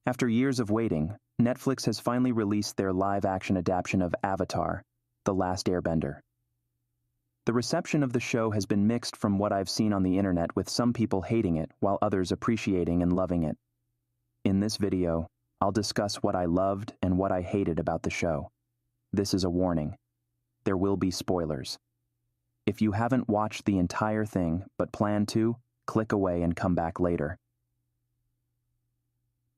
After years of waiting, Netflix has finally released their live-action adaptation of Avatar, The Last Airbender. The reception of the show has been mixed from what I've seen on the internet, with some people hating it while others appreciating and loving it. In this video, I'll discuss what I loved and what I hated about the show. This is a warning. There will be spoilers. If you haven't watched the entire thing but plan to, click away and come back later.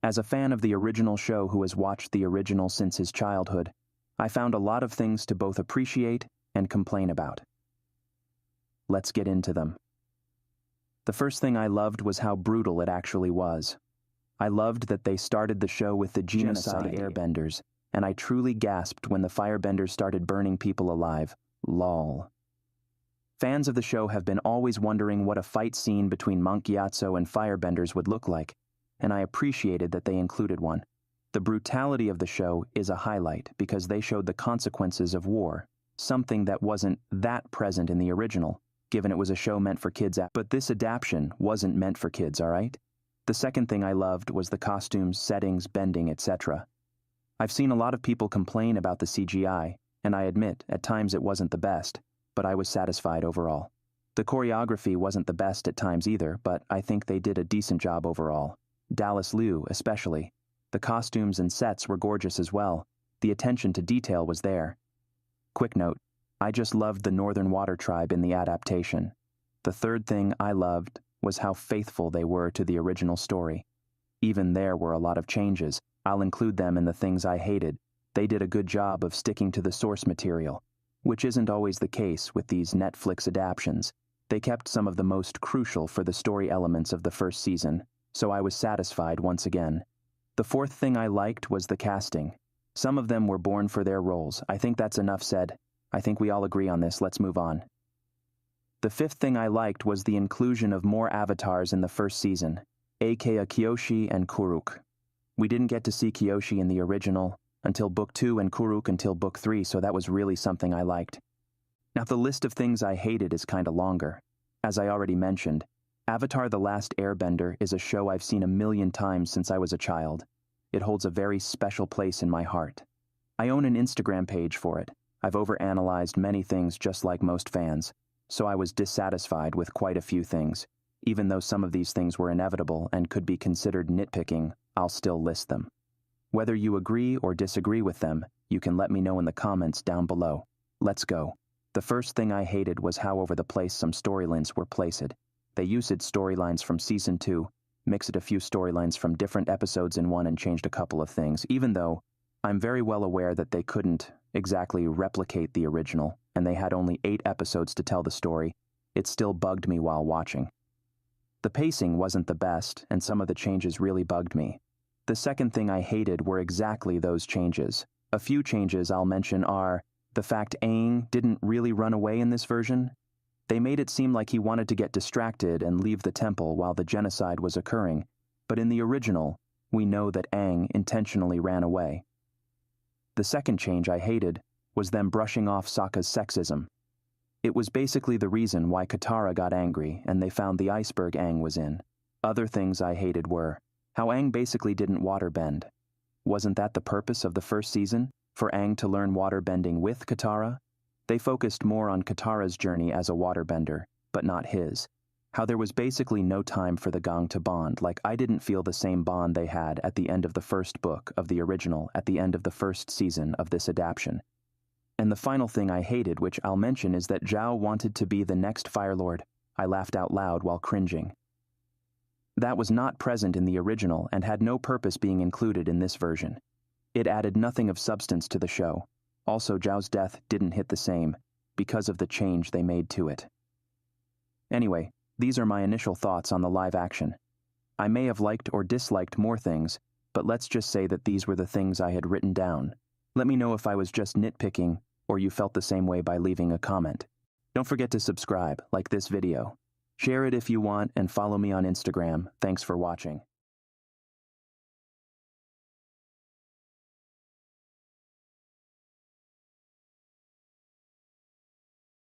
As a fan of the original show who has watched the original since his childhood, I found a lot of things to both appreciate and complain about. Let's get into them. The first thing I loved was how brutal it actually was. I loved that they started the show with the genocide airbenders, and I truly gasped when the firebenders started burning people alive. Lol. Fans of the show have been always wondering what a fight scene between Monk Gyatso and firebenders would look like, and I appreciated that they included one. The brutality of the show is a highlight because they showed the consequences of war, something that wasn't that present in the original, given it was a show meant for kids. But this adaptation wasn't meant for kids, alright? The second thing I loved was the costumes, settings, bending, etc. I've seen a lot of people complain about the CGI, and I admit, at times it wasn't the best, but I was satisfied overall. The choreography wasn't the best at times either, but I think they did a decent job overall. Dallas Liu, especially. The costumes and sets were gorgeous as well. The attention to detail was there. Quick note, I just loved the Northern Water Tribe in the adaptation. The third thing I loved was how faithful they were to the original story. Even there were a lot of changes. I'll include them in the things I hated. They did a good job of sticking to the source material, which isn't always the case with these Netflix adaptations. They kept some of the most crucial for the story elements of the first season, so I was satisfied once again. The fourth thing I liked was the casting. Some of them were born for their roles. I think that's enough said. I think we all agree on this. Let's move on. The fifth thing I liked was the inclusion of more avatars in the first season, aka Kyoshi and Kuruk. We didn't get to see Kyoshi in the original until Book 2 and Kuruk until Book 3, so that was really something I liked. Now the list of things I hated is kinda longer. As I already mentioned, Avatar: The Last Airbender is a show I've seen a million times since I was a child. It holds a very special place in my heart. I own an Instagram page for it. I've overanalyzed many things just like most fans, so I was dissatisfied with quite a few things. Even though some of these things were inevitable and could be considered nitpicking, I'll still list them. Whether you agree or disagree with them, you can let me know in the comments down below. Let's go. The first thing I hated was how over the place some storylines were placed. They used storylines from Season 2, mixed a few storylines from different episodes in one and changed a couple of things, even though I'm very well aware that they couldn't exactly replicate the original, and they had only 8 episodes to tell the story. It still bugged me while watching. The pacing wasn't the best, and some of the changes really bugged me. The second thing I hated were exactly those changes. A few changes I'll mention are the fact Aang didn't really run away in this version. They made it seem like he wanted to get distracted and leave the temple while the genocide was occurring, but in the original, we know that Aang intentionally ran away. The second change I hated was them brushing off Sokka's sexism. It was basically the reason why Katara got angry and they found the iceberg Aang was in. Other things I hated were how Aang basically didn't waterbend. Wasn't that the purpose of the first season? For Aang to learn waterbending with Katara? They focused more on Katara's journey as a waterbender, but not his. How there was basically no time for the gang to bond, like I didn't feel the same bond they had at the end of the first book of the original at the end of the first season of this adaptation. And the final thing I hated, which I'll mention, is that Zhao wanted to be the next Fire Lord. I laughed out loud while cringing. That was not present in the original and had no purpose being included in this version. It added nothing of substance to the show. Also, Zhao's death didn't hit the same, because of the change they made to it. Anyway, these are my initial thoughts on the live action. I may have liked or disliked more things, but let's just say that these were the things I had written down. Let me know if I was just nitpicking, or you felt the same way by leaving a comment. Don't forget to subscribe, like this video. Share it if you want, and follow me on Instagram. Thanks for watching.